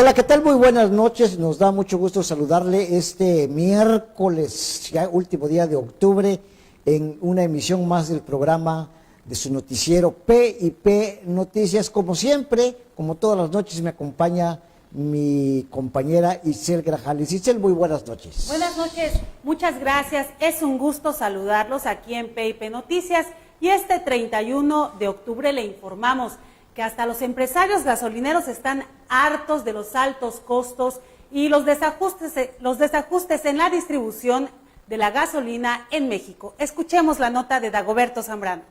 Hola, ¿qué tal? Muy buenas noches. Nos da mucho gusto saludarle este miércoles, ya último día de octubre, en una emisión más del programa de su noticiero P&P Noticias. Como siempre, como todas las noches, me acompaña mi compañera Isel Grajales. Isel, muy buenas noches. Buenas noches, muchas gracias. Es un gusto saludarlos aquí en P&P Noticias. Y este 31 de octubre le informamos que hasta los empresarios gasolineros están hartos de los altos costos y los desajustes en la distribución de la gasolina en México. Escuchemos la nota de Dagoberto Zambrano.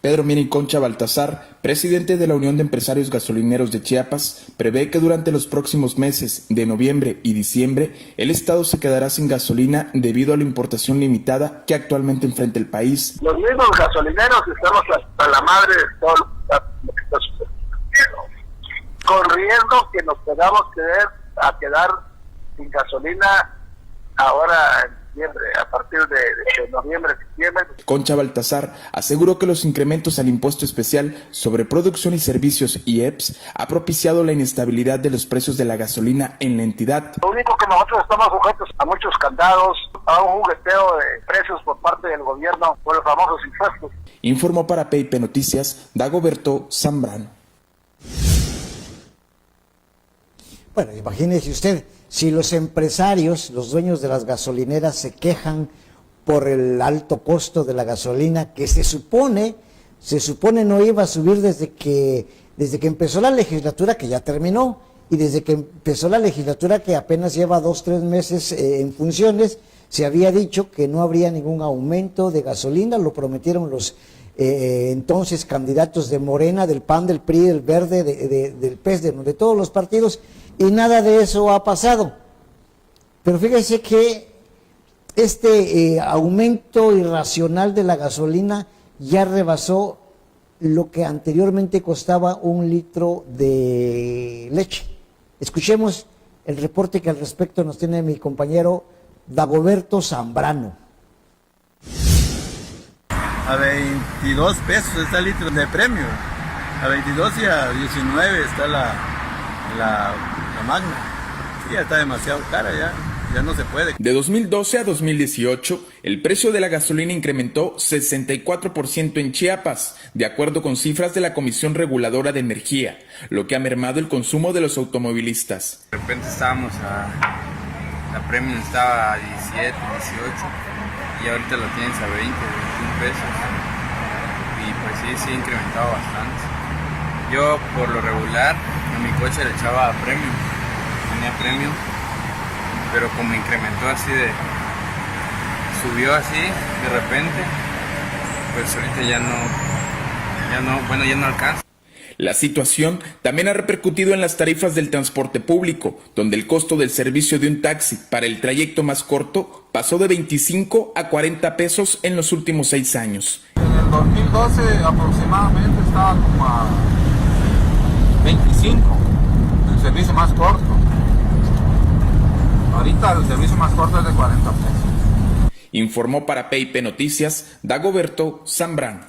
Pedro Mini Concha Baltasar, presidente de la Unión de Empresarios Gasolineros de Chiapas, prevé que durante los próximos meses de noviembre y diciembre el Estado se quedará sin gasolina debido a la importación limitada que actualmente enfrenta el país. Los mismos gasolineros estamos hasta la madre de todo lo que está sucediendo, corriendo que nos podamos quedar sin gasolina ahora en a partir de noviembre, diciembre. Concha Baltasar aseguró que los incrementos al impuesto especial sobre producción y servicios IEPS ha propiciado la inestabilidad de los precios de la gasolina en la entidad. Lo único que nosotros estamos sujetos a muchos candados, a un jugueteo de precios por parte del gobierno por los famosos impuestos. Informó para P&P Noticias Dagoberto Zambrano. Bueno, imagínese usted, si los empresarios, los dueños de las gasolineras se quejan por el alto costo de la gasolina que se supone no iba a subir desde que empezó la legislatura, que ya terminó, y desde que empezó la legislatura, que apenas lleva 2-3 meses en funciones, se había dicho que no habría ningún aumento de gasolina, lo prometieron los entonces candidatos de Morena, del PAN, del PRI, del Verde, del PES, de todos los partidos, y nada de eso ha pasado. Pero fíjese que este aumento irracional de la gasolina ya rebasó lo que anteriormente costaba 1 litro de leche. Escuchemos el reporte que al respecto nos tiene mi compañero Dagoberto Zambrano. A 22 pesos está el litro de premio, a 22 y a 19 está la Magna. Sí, ya está demasiado cara, ya no se puede. De 2012 a 2018, el precio de la gasolina incrementó 64% en Chiapas, de acuerdo con cifras de la Comisión Reguladora de Energía, lo que ha mermado el consumo de los automovilistas. De repente la Premium estaba a 17, 18 y ahorita lo tienes a 20, 21 pesos. Y pues sí ha incrementado bastante. Yo por lo regular en mi coche le echaba Premium, tenía Premium, pero como incrementó así subió así de repente, pues ahorita ya no alcanza. La situación también ha repercutido en las tarifas del transporte público, donde el costo del servicio de un taxi para el trayecto más corto pasó de 25 a 40 pesos en los últimos 6 años. En el 2012 aproximadamente estaba como a 25, el servicio más corto. Ahorita el servicio más corto es de 40 pesos. Informó para P&P Noticias Dagoberto Zambrano.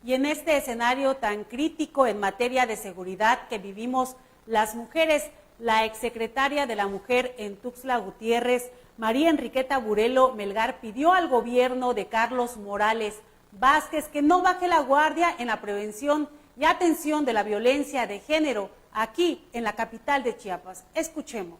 Y en este escenario tan crítico en materia de seguridad que vivimos las mujeres, la exsecretaria de la Mujer en Tuxtla Gutiérrez, María Enriqueta Burelo Melgar, pidió al gobierno de Carlos Morales Vázquez que no baje la guardia en la prevención y atención de la violencia de género aquí en la capital de Chiapas. Escuchemos.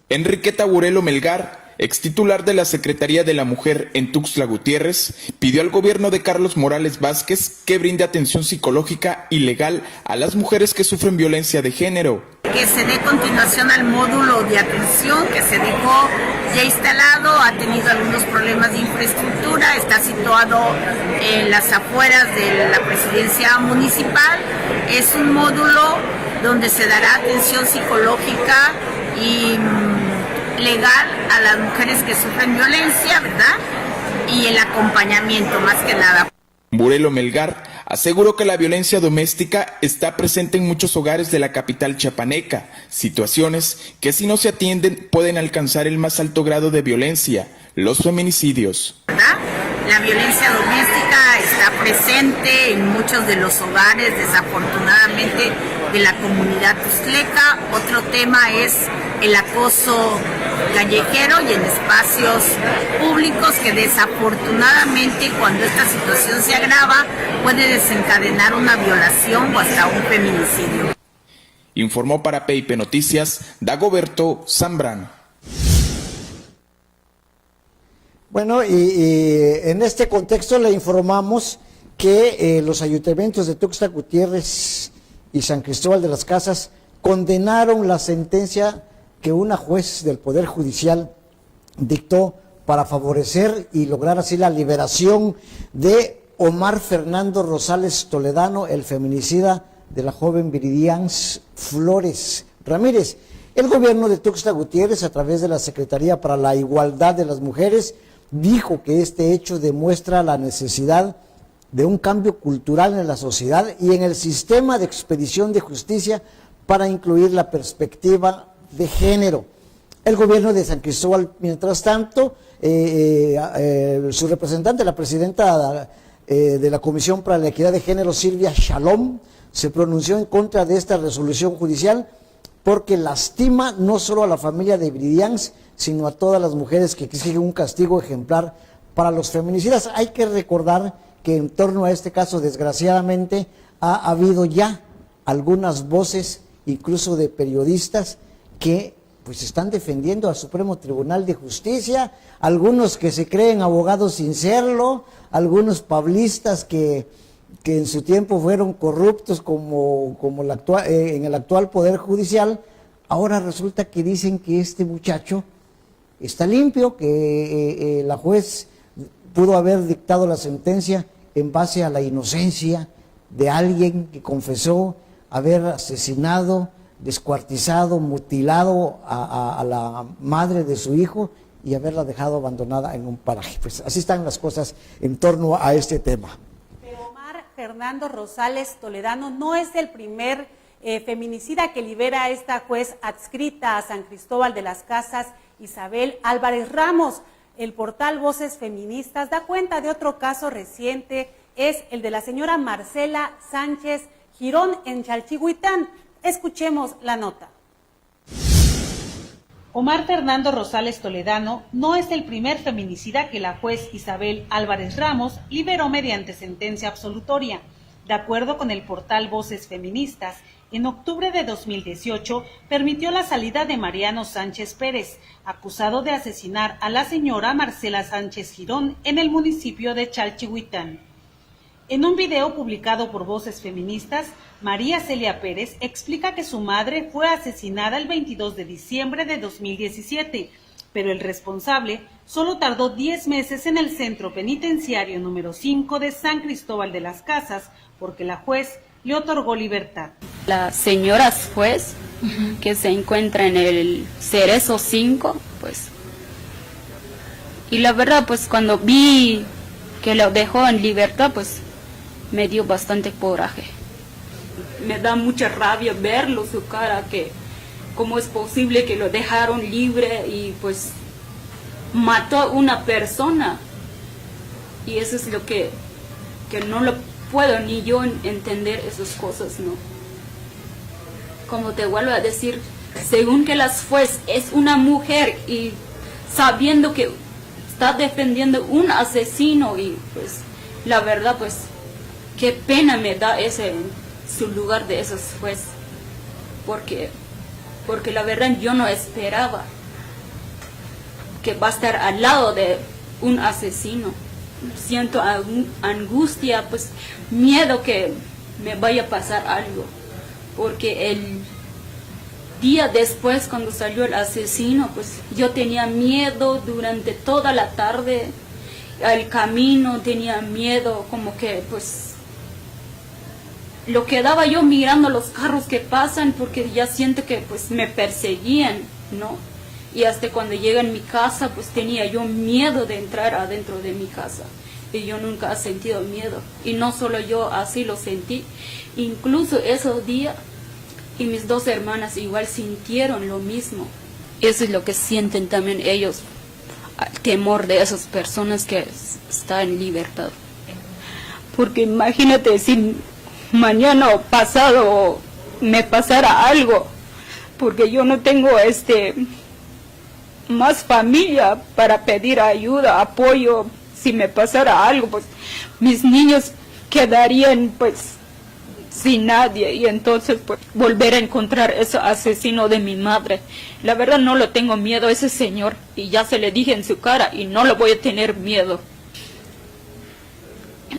Enriqueta Burelo Melgar, extitular de la Secretaría de la Mujer en Tuxtla Gutiérrez, pidió al gobierno de Carlos Morales Vázquez que brinde atención psicológica y legal a las mujeres que sufren violencia de género. Que se dé continuación al módulo de atención que se dejó ya instalado, ha tenido algunos problemas de infraestructura, está situado en las afueras de la presidencia municipal. Es un módulo donde se dará atención psicológica y legal a las mujeres que sufren violencia, ¿verdad? Y el acompañamiento, más que nada. Burelo Melgar aseguró que la violencia doméstica está presente en muchos hogares de la capital chiapaneca, situaciones que si no se atienden pueden alcanzar el más alto grado de violencia, los feminicidios. ¿Verdad? La violencia doméstica está presente presente en muchos de los hogares, desafortunadamente, de la comunidad tuxtleca. Otro tema es el acoso callejero y en espacios públicos, que desafortunadamente, cuando esta situación se agrava, puede desencadenar una violación o hasta un feminicidio. Informó para PIP Noticias Dagoberto Zambrano. Bueno, y en este contexto le informamos que los ayuntamientos de Tuxtla Gutiérrez y San Cristóbal de las Casas condenaron la sentencia que una juez del Poder Judicial dictó para favorecer y lograr así la liberación de Omar Fernando Rosales Toledano, el feminicida de la joven Viridians Flores Ramírez. El gobierno de Tuxtla Gutiérrez, a través de la Secretaría para la Igualdad de las Mujeres, dijo que este hecho demuestra la necesidad de un cambio cultural en la sociedad y en el sistema de expedición de justicia para incluir la perspectiva de género. El gobierno de San Cristóbal, mientras tanto, su representante, la presidenta de la Comisión para la Equidad de Género, Silvia Shalom, se pronunció en contra de esta resolución judicial porque lastima no solo a la familia de Viridians, sino a todas las mujeres que exigen un castigo ejemplar para los feminicidas. Hay que recordar que en torno a este caso, desgraciadamente, ha habido ya algunas voces, incluso de periodistas, que pues están defendiendo al Supremo Tribunal de Justicia, algunos que se creen abogados sin serlo, algunos pablistas que en su tiempo fueron corruptos como en el actual Poder Judicial. Ahora resulta que dicen que este muchacho está limpio, que la juez pudo haber dictado la sentencia en base a la inocencia de alguien que confesó haber asesinado, descuartizado, mutilado a la madre de su hijo y haberla dejado abandonada en un paraje. Pues así están las cosas en torno a este tema. Pero Omar Fernando Rosales Toledano no es el primer feminicida que libera esta juez adscrita a San Cristóbal de las Casas, Isabel Álvarez Ramos. El portal Voces Feministas da cuenta de otro caso reciente, es el de la señora Marcela Sánchez Girón en Chalchihuitán. Escuchemos la nota. Omar Fernando Rosales Toledano no es el primer feminicida que la juez Isabel Álvarez Ramos liberó mediante sentencia absolutoria. De acuerdo con el portal Voces Feministas, en octubre de 2018 permitió la salida de Mariano Sánchez Pérez, acusado de asesinar a la señora Marcela Sánchez Girón en el municipio de Chalchihuitán. En un video publicado por Voces Feministas, María Celia Pérez explica que su madre fue asesinada el 22 de diciembre de 2017, pero el responsable solo tardó 10 meses en el centro penitenciario número 5 de San Cristóbal de las Casas, porque la juez le otorgó libertad. La señora juez, que se encuentra en el Cerezo 5, pues, y la verdad, pues cuando vi que lo dejó en libertad, pues me dio bastante coraje. Me da mucha rabia verlo, su cara, que cómo es posible que lo dejaron libre y pues mató a una persona. Y eso es lo que no lo puedo ni yo entender, esas cosas, ¿no? Como te vuelvo a decir, según que la juez es una mujer y sabiendo que está defendiendo un asesino, y pues la verdad, pues qué pena me da su lugar de esos jueces, porque la verdad yo no esperaba que va a estar al lado de un asesino. Siento angustia, pues miedo que me vaya a pasar algo, porque el día después, cuando salió el asesino, pues yo tenía miedo durante toda la tarde, al camino tenía miedo, como que pues lo quedaba yo mirando los carros que pasan, porque ya siento que pues me perseguían, ¿no? Y hasta cuando llegué a mi casa, pues tenía yo miedo de entrar adentro de mi casa. Y yo nunca he sentido miedo. Y no solo yo, así lo sentí. Incluso esos días, y mis dos hermanas igual sintieron lo mismo. Eso es lo que sienten también ellos, el temor de esas personas que están en libertad. porque imagínate si mañana o pasado me pasara algo, porque yo no tengo más familia para pedir ayuda, apoyo. Si me pasara algo, pues mis niños quedarían pues sin nadie, y entonces pues volver a encontrar ese asesino de mi madre. La verdad no lo tengo miedo a ese señor, y ya se le dije en su cara, y no lo voy a tener miedo.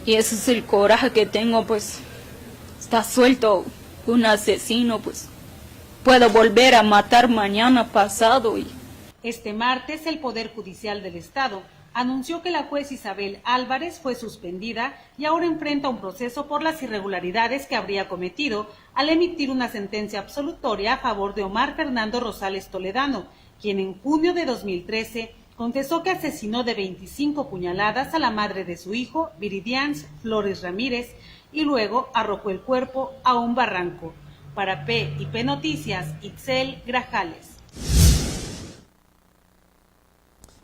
Y ese es el coraje que tengo, pues está suelto un asesino, pues puedo volver a matar mañana pasado. Este martes, el Poder Judicial del Estado anunció que la juez Isabel Álvarez fue suspendida y ahora enfrenta un proceso por las irregularidades que habría cometido al emitir una sentencia absolutoria a favor de Omar Fernando Rosales Toledano, quien en junio de 2013 confesó que asesinó de 25 puñaladas a la madre de su hijo, Viridians Flores Ramírez, y luego arrojó el cuerpo a un barranco. Para P&P Noticias, Itzel Grajales.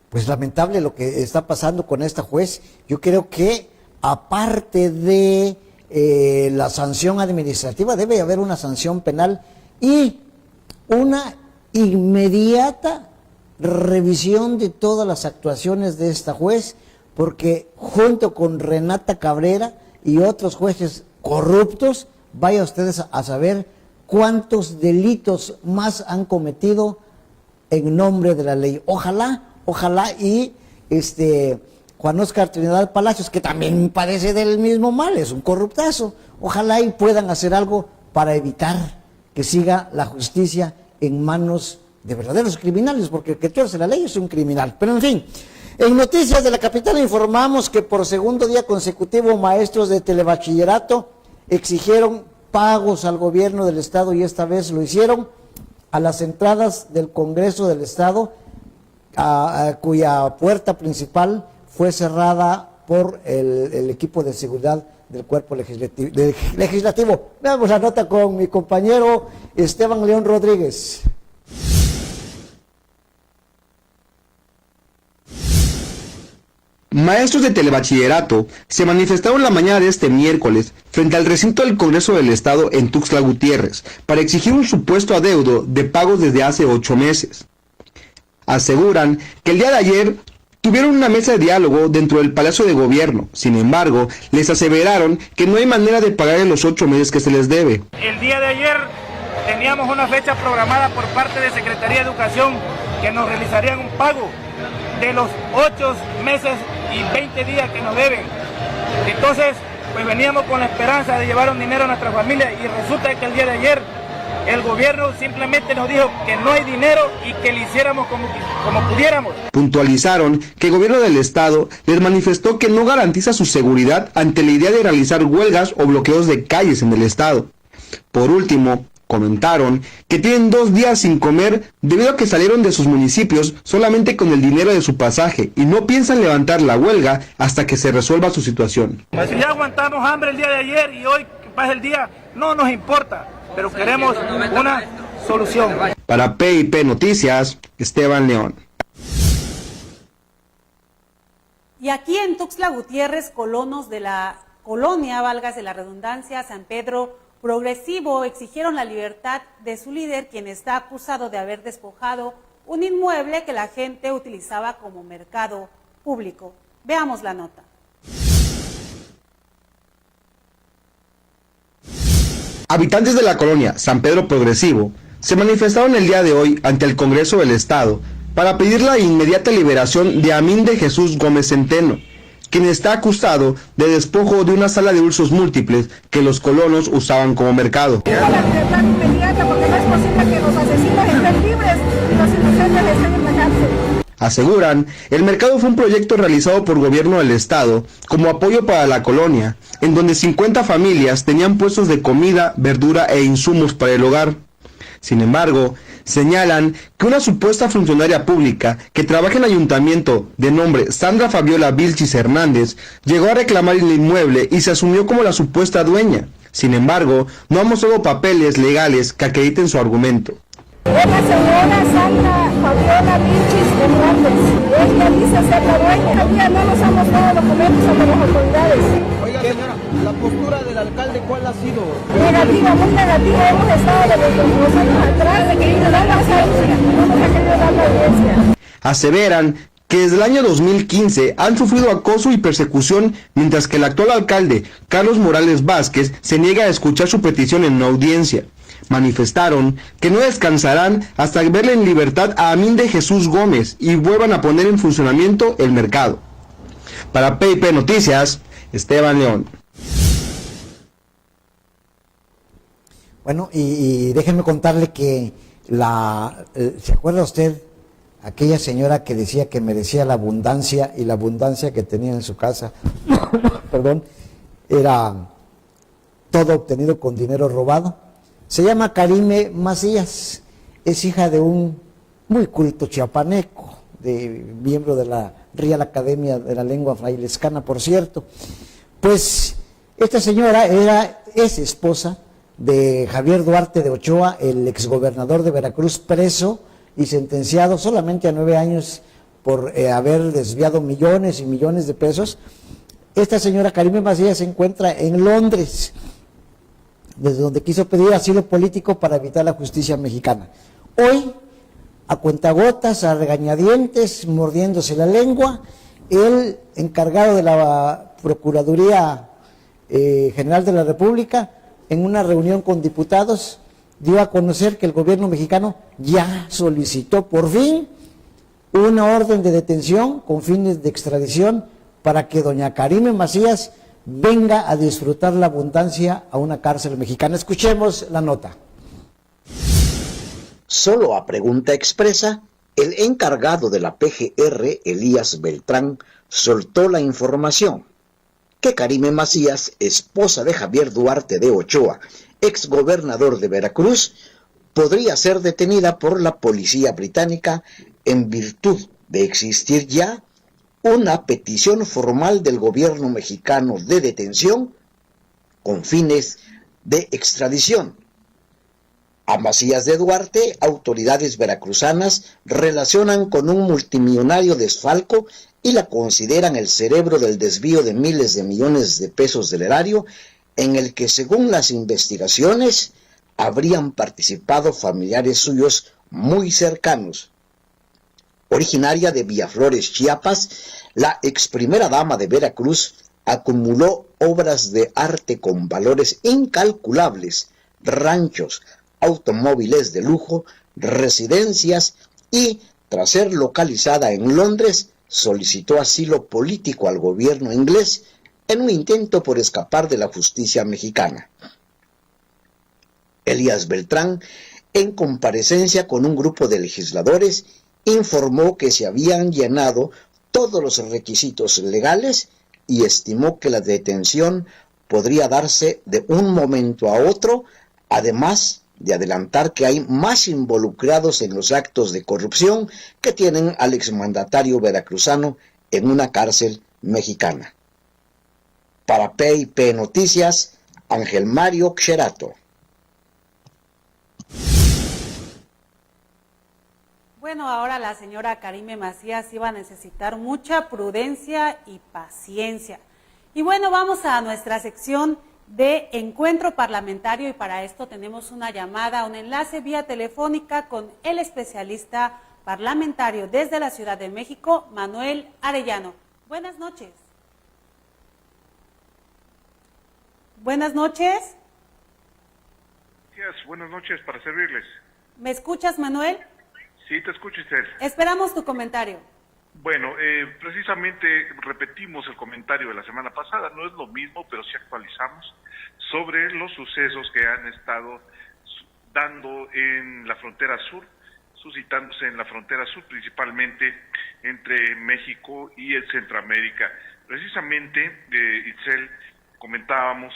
Pues lamentable lo que está pasando con esta juez. Yo creo que aparte de la sanción administrativa, debe haber una sanción penal y una inmediata revisión de todas las actuaciones de esta juez, porque junto con Renata Cabrera y otros jueces corruptos, vaya ustedes a saber cuántos delitos más han cometido en nombre de la ley. Ojalá y Juan Óscar Trinidad Palacios, que también padece del mismo mal, es un corruptazo, ojalá y puedan hacer algo para evitar que siga la justicia en manos de verdaderos criminales, porque el que tuerce la ley es un criminal. Pero en fin, en noticias de la capital informamos que por segundo día consecutivo maestros de telebachillerato exigieron pagos al gobierno del estado, y esta vez lo hicieron a las entradas del Congreso del Estado, cuya puerta principal fue cerrada por el equipo de seguridad del cuerpo legislativo. Veamos la nota con mi compañero Esteban León Rodríguez. Maestros de telebachillerato se manifestaron la mañana de este miércoles frente al recinto del Congreso del Estado en Tuxtla Gutiérrez para exigir un supuesto adeudo de pagos desde hace 8 meses. Aseguran que el día de ayer tuvieron una mesa de diálogo dentro del Palacio de Gobierno. Sin embargo, les aseveraron que no hay manera de pagar en los 8 meses que se les debe. El día de ayer teníamos una fecha programada por parte de Secretaría de Educación que nos realizarían un pago de los 8 meses y 20 días que nos deben. Entonces, pues veníamos con la esperanza de llevar un dinero a nuestra familia, y resulta que el día de ayer el gobierno simplemente nos dijo que no hay dinero y que le hiciéramos como pudiéramos. Puntualizaron que el gobierno del estado les manifestó que no garantiza su seguridad ante la idea de realizar huelgas o bloqueos de calles en el estado. Por último, comentaron que tienen 2 días sin comer debido a que salieron de sus municipios solamente con el dinero de su pasaje y no piensan levantar la huelga hasta que se resuelva su situación. Pues si ya aguantamos hambre el día de ayer y hoy que pasa el día, no nos importa, pero queremos una solución. Para P&P Noticias, Esteban León. Y aquí en Tuxtla Gutiérrez, colonos de la colonia, válgase la redundancia, San Pedro Progresivo, exigieron la libertad de su líder, quien está acusado de haber despojado un inmueble que la gente utilizaba como mercado público. Veamos la nota. Habitantes de la colonia San Pedro Progresivo se manifestaron el día de hoy ante el Congreso del Estado para pedir la inmediata liberación de Amín de Jesús Gómez Centeno, quien está acusado de despojo de una sala de usos múltiples que los colonos usaban como mercado. La libertad inmediata, porque no es posible que los asesinos estén libres y los inocentes estén en la cárcel. Aseguran, el mercado fue un proyecto realizado por gobierno del estado como apoyo para la colonia, en donde 50 familias tenían puestos de comida, verdura e insumos para el hogar. Sin embargo, señalan que una supuesta funcionaria pública que trabaja en el ayuntamiento de nombre Sandra Fabiola Vilchis Hernández llegó a reclamar el inmueble y se asumió como la supuesta dueña. Sin embargo, no ha mostrado papeles legales que acrediten su argumento. Es la señora Sandra Fabiola Vilchis Hernández. Ella dice ser la dueña. Todavía no nos han mostrado documentos ante las autoridades. Señora, la postura del alcalde, ¿cuál ha sido? Negativa, muy negativa. Hemos estado desde los años atrás de queriendo dar la audiencia. No nos ha querido dar la audiencia. Aseveran que desde el año 2015 han sufrido acoso y persecución, mientras que el actual alcalde, Carlos Morales Vázquez, se niega a escuchar su petición en una audiencia. Manifestaron que no descansarán hasta verle en libertad a Amín de Jesús Gómez y vuelvan a poner en funcionamiento el mercado. Para PIP Noticias, Esteban León. Bueno, y déjenme contarle que ¿se acuerda usted aquella señora que decía que merecía la abundancia y la abundancia que tenía en su casa, perdón, era todo obtenido con dinero robado? Se llama Karime Macías, es hija de un muy culto chiapaneco, miembro de la Real Academia de la Lengua Frailescana, por cierto. Pues esta señora es esposa de Javier Duarte de Ochoa, el exgobernador de Veracruz, preso y sentenciado solamente a 9 años por haber desviado millones y millones de pesos. Esta señora Karime Macías se encuentra en Londres, desde donde quiso pedir asilo político para evitar la justicia mexicana. Hoy, a cuentagotas, a regañadientes, mordiéndose la lengua, el encargado de la Procuraduría General de la República, en una reunión con diputados, dio a conocer que el gobierno mexicano ya solicitó por fin una orden de detención con fines de extradición para que doña Karime Macías venga a disfrutar la abundancia a una cárcel mexicana. Escuchemos la nota. Solo a pregunta expresa, el encargado de la PGR, Elías Beltrán, soltó la información que Karime Macías, esposa de Javier Duarte de Ochoa, exgobernador de Veracruz, podría ser detenida por la policía británica en virtud de existir ya una petición formal del gobierno mexicano de detención con fines de extradición. A Macías de Duarte, autoridades veracruzanas relacionan con un multimillonario desfalco y la consideran el cerebro del desvío de miles de millones de pesos del erario, en el que, según las investigaciones, habrían participado familiares suyos muy cercanos. Originaria de Villaflores, Chiapas, la ex primera dama de Veracruz acumuló obras de arte con valores incalculables, ranchos, automóviles de lujo, residencias y, tras ser localizada en Londres, solicitó asilo político al gobierno inglés en un intento por escapar de la justicia mexicana. Elías Beltrán, en comparecencia con un grupo de legisladores, informó que se habían llenado todos los requisitos legales y estimó que la detención podría darse de un momento a otro, además de adelantar que hay más involucrados en los actos de corrupción que tienen al exmandatario veracruzano en una cárcel mexicana. Para PIP Noticias, Ángel Mario Xerato. Bueno, ahora la señora Karime Macías iba a necesitar mucha prudencia y paciencia. Y bueno, vamos a nuestra sección de encuentro parlamentario y para esto tenemos una llamada, un enlace vía telefónica con el especialista parlamentario desde la Ciudad de México, Manuel Arellano. Buenas noches. Buenas noches. Buenas noches, para servirles. ¿Me escuchas, Manuel? Sí, te escucho, Esther. Esperamos tu comentario. Bueno, precisamente repetimos el comentario de la semana pasada, no es lo mismo, pero sí actualizamos sobre los sucesos que han estado dando en la frontera sur, suscitándose en la frontera sur, principalmente entre México y el Centroamérica. Precisamente, Itzel, comentábamos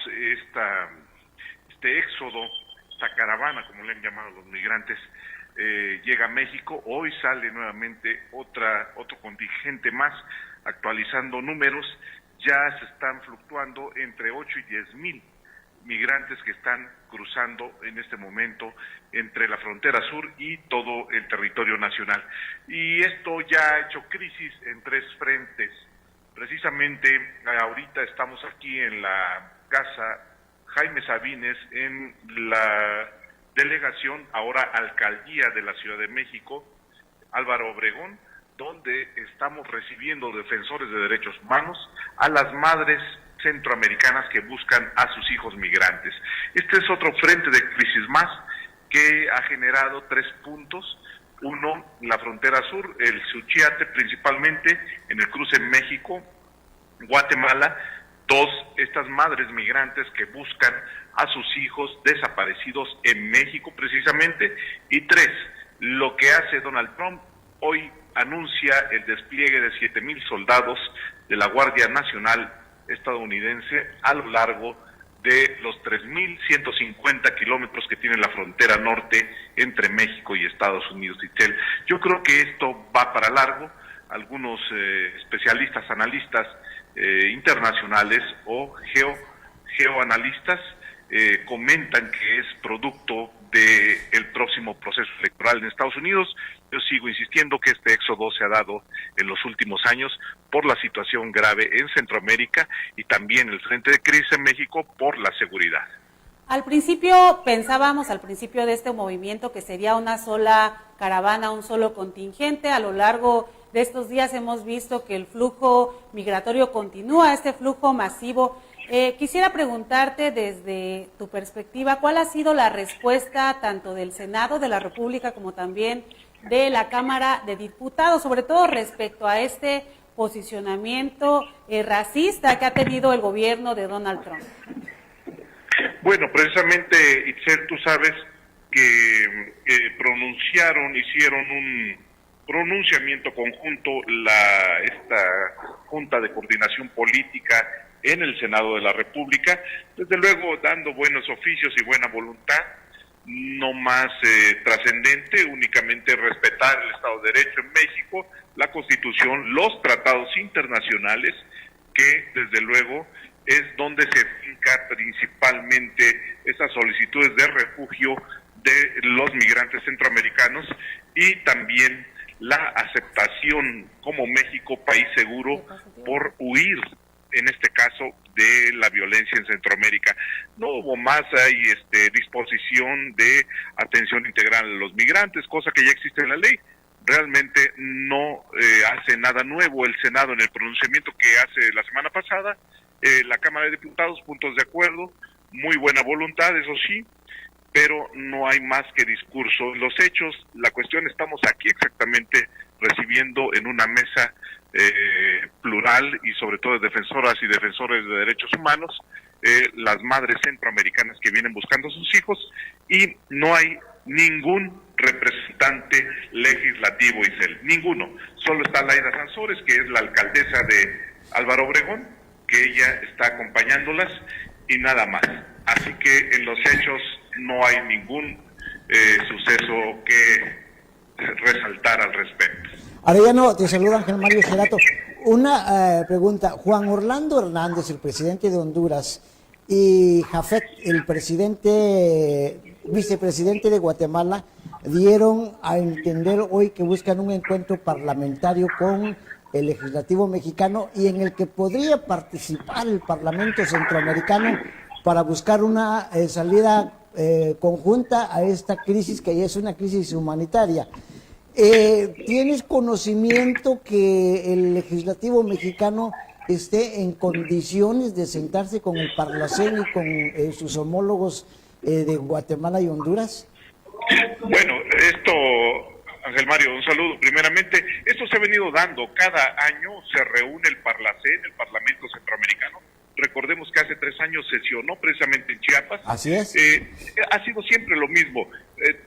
este éxodo, esta caravana, como le han llamado los migrantes, llega a México. Hoy sale nuevamente otro contingente más, actualizando números, ya se están fluctuando entre 8 y 10 mil migrantes que están cruzando en este momento entre la frontera sur y todo el territorio nacional. Y esto ya ha hecho crisis en 3 frentes. Precisamente ahorita estamos aquí en la casa Jaime Sabines, en la delegación, ahora alcaldía de la Ciudad de México, Álvaro Obregón, donde estamos recibiendo defensores de derechos humanos a las madres centroamericanas que buscan a sus hijos migrantes. Este es otro frente de crisis más que ha generado 3 puntos. Uno, la frontera sur, el Suchiate principalmente, en el cruce México-Guatemala. 2, estas madres migrantes que buscan a sus hijos desaparecidos en México precisamente. Y 3, lo que hace Donald Trump. Hoy anuncia el despliegue de 7,000 soldados de la Guardia Nacional estadounidense a lo largo de los 3,150 kilómetros que tiene la frontera norte entre México y Estados Unidos. Itzel, yo creo que esto va para largo. Algunos especialistas, analistas internacionales o geoanalistas comentan que es producto del próximo proceso electoral en Estados Unidos. Yo sigo insistiendo que este éxodo se ha dado en los últimos años por la situación grave en Centroamérica y también el frente de crisis en México por la seguridad. Al principio pensábamos, al principio de este movimiento, que sería una sola caravana, un solo contingente. A lo largo de estos días hemos visto que el flujo migratorio continúa, este flujo masivo. Quisiera preguntarte desde tu perspectiva, ¿cuál ha sido la respuesta tanto del Senado de la República como también de la Cámara de Diputados, sobre todo respecto a este posicionamiento racista que ha tenido el gobierno de Donald Trump? Bueno, precisamente, Itzel, tú sabes que hicieron un pronunciamiento conjunto esta Junta de Coordinación Política en el Senado de la República, desde luego dando buenos oficios y buena voluntad, no más trascendente, únicamente respetar el Estado de Derecho en México, la Constitución, los tratados internacionales, que desde luego es donde se finca principalmente esas solicitudes de refugio de los migrantes centroamericanos y también la aceptación como México, país seguro, por huir, en este caso, de la violencia en Centroamérica. No hubo más, hay disposición de atención integral a los migrantes, cosa que ya existe en la ley. Realmente no hace nada nuevo el Senado en el pronunciamiento que hace la semana pasada. La Cámara de Diputados, puntos de acuerdo, muy buena voluntad, eso sí, pero no hay más que discurso. Los hechos, la cuestión, estamos aquí exactamente recibiendo en una mesa plural y sobre todo de defensoras y defensores de derechos humanos, las madres centroamericanas que vienen buscando a sus hijos, y no hay ningún representante legislativo, Isel, ninguno. Solo está Laida Sansores, que es la alcaldesa de Álvaro Obregón, que ella está acompañándolas, y nada más. Así que en los hechos no hay ningún suceso que resaltar al respecto. Arellano, te saluda Ángel Mario Gerato. Una pregunta. Juan Orlando Hernández, el presidente de Honduras, y Jafet, el vicepresidente de Guatemala, dieron a entender hoy que buscan un encuentro parlamentario con el legislativo mexicano y en el que podría participar el Parlamento Centroamericano para buscar una salida conjunta a esta crisis, que ya es una crisis humanitaria. ¿Tienes conocimiento que el legislativo mexicano esté en condiciones de sentarse con el Parlacén y con sus homólogos de Guatemala y Honduras? Bueno, esto, Ángel Mario, un saludo. Primeramente, esto se ha venido dando. Cada año se reúne el Parlacén, el Parlamento Centroamericano. Recordemos que hace 3 años sesionó precisamente en Chiapas. Así es. Ha sido siempre lo mismo.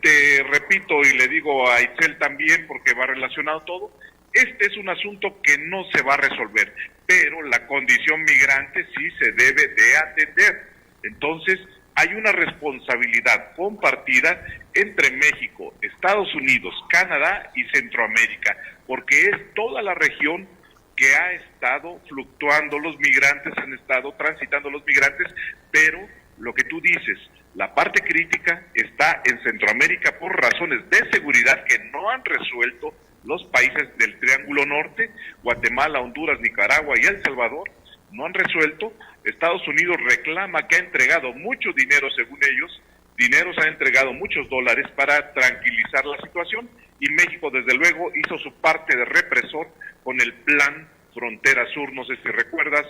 Te repito y le digo a Itzel también, porque va relacionado todo, este es un asunto que no se va a resolver, pero la condición migrante sí se debe de atender. Entonces, hay una responsabilidad compartida entre México, Estados Unidos, Canadá y Centroamérica, porque es toda la región que ha estado fluctuando los migrantes, han estado transitando los migrantes, pero lo que tú dices, la parte crítica está en Centroamérica por razones de seguridad que no han resuelto los países del Triángulo Norte, Guatemala, Honduras, Nicaragua y El Salvador, no han resuelto. Estados Unidos reclama que ha entregado mucho dinero, según ellos, ha entregado muchos dólares para tranquilizar la situación, y México desde luego hizo su parte de represor con el plan Frontera Sur. No sé si recuerdas,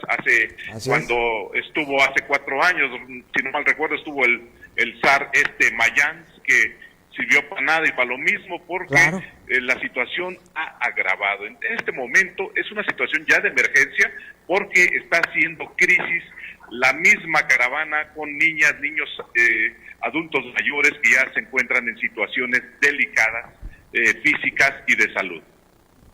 cuando estuvo hace 4 años, si no mal recuerdo, estuvo el zar Mayans, que sirvió para nada y para lo mismo, porque la situación ha agravado. En este momento es una situación ya de emergencia, porque está haciendo crisis la misma caravana con niñas, niños, adultos mayores que ya se encuentran en situaciones delicadas, físicas y de salud.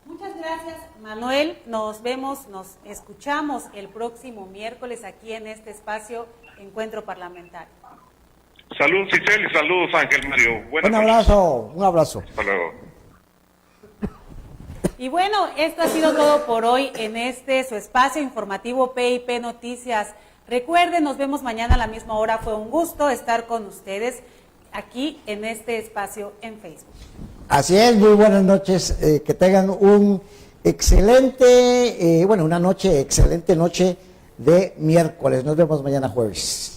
Muchas gracias, Manuel. Nos vemos, nos escuchamos el próximo miércoles aquí en este espacio Encuentro Parlamentario. Saludos, Cisel, y saludos, Ángel Mario. Un abrazo. Hasta luego. Y bueno, esto ha sido todo por hoy en su espacio informativo PIP Noticias. Recuerden, nos vemos mañana a la misma hora. Fue un gusto estar con ustedes aquí en este espacio en Facebook. Así es, muy buenas noches, que tengan un excelente, excelente noche de miércoles. Nos vemos mañana jueves.